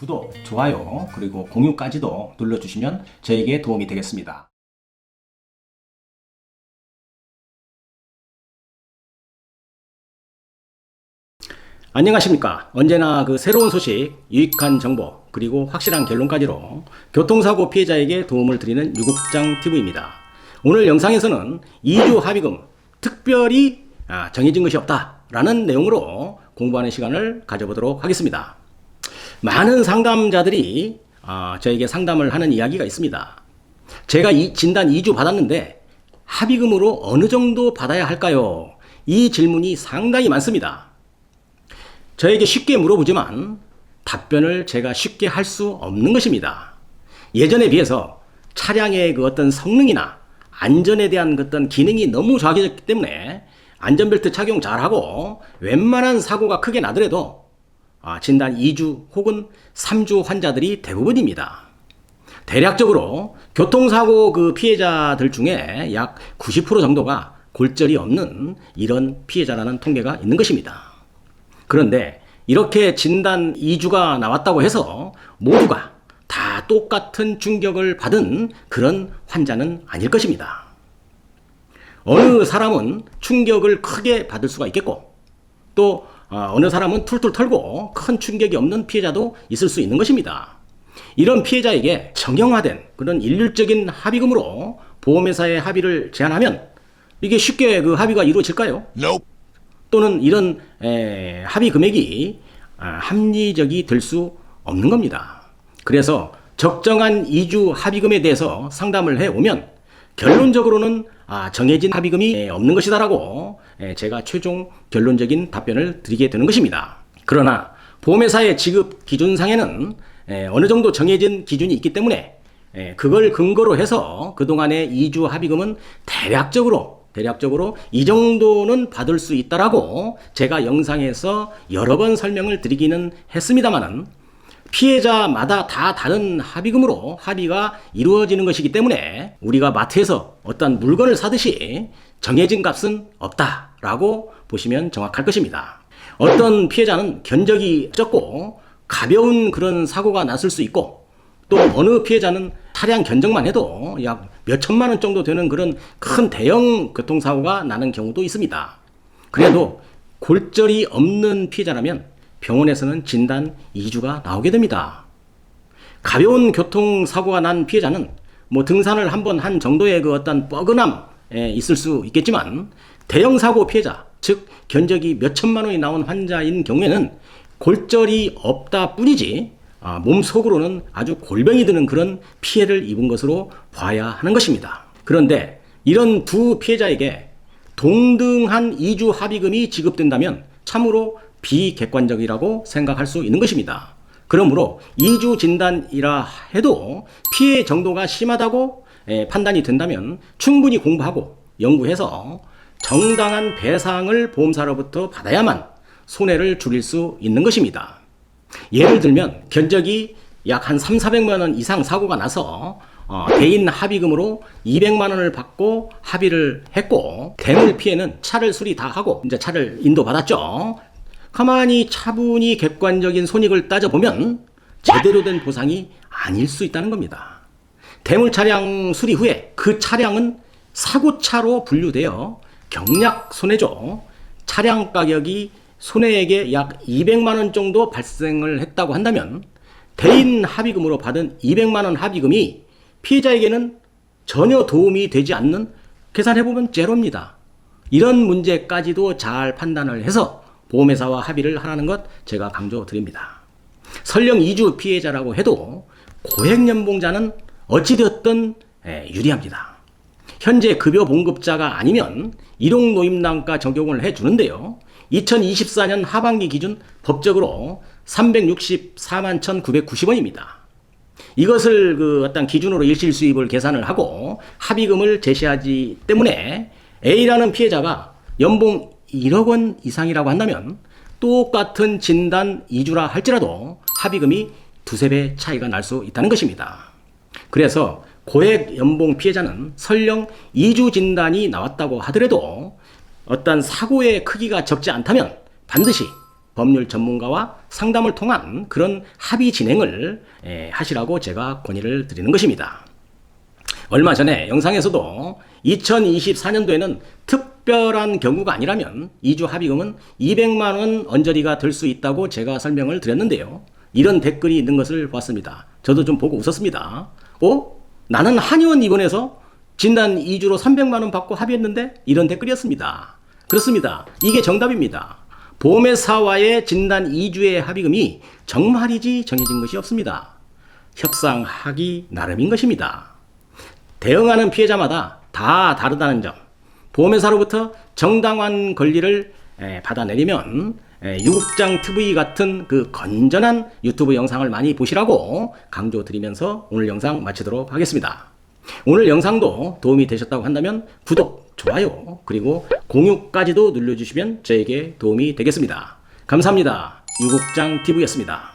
구독, 좋아요, 그리고 공유까지도 눌러주시면 저에게 도움이 되겠습니다. 안녕하십니까. 언제나 새로운 소식, 유익한 정보, 그리고 확실한 결론까지로 교통사고 피해자에게 도움을 드리는 유국장TV입니다. 오늘 영상에서는 2주 합의금 특별히 정해진 것이 없다라는 내용으로 공부하는 시간을 가져보도록 하겠습니다. 많은 상담자들이 저에게 상담을 하는 이야기가 있습니다. 제가 이 진단 2주 받았는데 합의금으로 어느 정도 받아야 할까요? 이 질문이 상당히 많습니다. 저에게 쉽게 물어보지만 답변을 제가 쉽게 할 수 없는 것입니다. 예전에 비해서 차량의 어떤 성능이나 안전에 대한 어떤 기능이 너무 좋아졌기 때문에 안전벨트 착용 잘하고 웬만한 사고가 크게 나더라도 진단 2주 혹은 3주 환자들이 대부분입니다. 대략적으로 교통사고 피해자들 중에 약 90% 정도가 골절이 없는 이런 피해자라는 통계가 있는 것입니다. 그런데 이렇게 진단 2주가 나왔다고 해서 모두가 다 똑같은 충격을 받은 그런 환자는 아닐 것입니다. 어느 사람은 충격을 크게 받을 수가 있겠고 또 어느 사람은 툴툴 털고 큰 충격이 없는 피해자도 있을 수 있는 것입니다. 이런 피해자에게 정형화된 그런 일률적인 합의금으로 보험회사에 합의를 제안하면 이게 쉽게 합의가 이루어질까요? Nope. 또는 이런 합의 금액이 합리적이 될 수 없는 겁니다. 그래서 적정한 2주 합의금에 대해서 상담을 해오면 결론적으로는 정해진 합의금이 없는 것이다라고 제가 최종 결론적인 답변을 드리게 되는 것입니다. 그러나 보험회사의 지급 기준상에는 어느 정도 정해진 기준이 있기 때문에 그걸 근거로 해서 그동안의 2주 합의금은 대략적으로 이 정도는 받을 수 있다라고 제가 영상에서 여러 번 설명을 드리기는 했습니다만은 피해자마다 다 다른 합의금으로 합의가 이루어지는 것이기 때문에 우리가 마트에서 어떤 물건을 사듯이 정해진 값은 없다라고 보시면 정확할 것입니다. 어떤 피해자는 견적이 적고 가벼운 그런 사고가 났을 수 있고 또 어느 피해자는 차량 견적만 해도 약 몇천만 원 정도 되는 그런 큰 대형 교통사고가 나는 경우도 있습니다. 그래도 골절이 없는 피해자라면 병원에서는 진단 2주가 나오게 됩니다. 가벼운 교통사고가 난 피해자는 등산을 한번 한 정도의 어떤 뻐근함 있을 수 있겠지만 대형 사고 피해자, 즉 견적이 몇천만 원이 나온 환자인 경우에는 골절이 없다 뿐이지 몸속으로는 아주 골병이 드는 그런 피해를 입은 것으로 봐야 하는 것입니다. 그런데 이런 두 피해자에게 동등한 2주 합의금이 지급된다면 참으로 비객관적이라고 생각할 수 있는 것입니다. 그러므로 2주 진단이라 해도 피해 정도가 심하다고 판단이 된다면 충분히 공부하고 연구해서 정당한 배상을 보험사로부터 받아야만 손해를 줄일 수 있는 것입니다. 예를 들면 견적이 약 한 300~400만 원 이상 사고가 나서 대인 합의금으로 200만 원을 받고 합의를 했고 대물 피해는 차를 수리 다 하고 이제 차를 인도받았죠. 가만히 차분히 객관적인 손익을 따져보면 제대로 된 보상이 아닐 수 있다는 겁니다. 대물 차량 수리 후에 그 차량은 사고차로 분류되어 경락 손해죠. 차량 가격이 손해액의 약 200만 원 정도 발생을 했다고 한다면 대인 합의금으로 받은 200만 원 합의금이 피해자에게는 전혀 도움이 되지 않는, 계산해보면 제로입니다. 이런 문제까지도 잘 판단을 해서 보험회사와 합의를 하라는 것 제가 강조드립니다. 설령 2주 피해자라고 해도 고액연봉자는 어찌되었든 유리합니다. 현재 급여 봉급자가 아니면 일용노임단가 적용을 해주는데요. 2024년 하반기 기준 법적으로 364만 1,990원입니다. 이것을 어떤 기준으로 일실 수입을 계산을 하고 합의금을 제시하기 때문에 A라는 피해자가 연봉 1억 원 이상이라고 한다면 똑같은 진단 2주라 할지라도 합의금이 두세 배 차이가 날 수 있다는 것입니다. 그래서 고액 연봉 피해자는 설령 2주 진단이 나왔다고 하더라도 어떤 사고의 크기가 적지 않다면 반드시 법률 전문가와 상담을 통한 그런 합의 진행을 하시라고 제가 건의를 드리는 것입니다. 얼마 전에 영상에서도 2024년도에는 특별한 경우가 아니라면 이주 합의금은 200만 원 언저리가 될 수 있다고 제가 설명을 드렸는데요. 이런 댓글이 있는 것을 봤습니다. 저도 좀 보고 웃었습니다. 나는 한의원 입원해서 진단 2주로 300만 원 받고 합의했는데? 이런 댓글이었습니다. 그렇습니다. 이게 정답입니다. 보험회사와의 진단 2주의 합의금이 정말이지 정해진 것이 없습니다. 협상하기 나름인 것입니다. 대응하는 피해자마다 다 다르다는 점, 보험회사로부터 정당한 권리를 받아내려면 유국장 TV 같은 그 건전한 유튜브 영상을 많이 보시라고 강조드리면서 오늘 영상 마치도록 하겠습니다. 오늘 영상도 도움이 되셨다고 한다면 구독, 좋아요, 그리고 공유까지도 눌러주시면 저에게 도움이 되겠습니다. 감사합니다. 유국장 TV였습니다.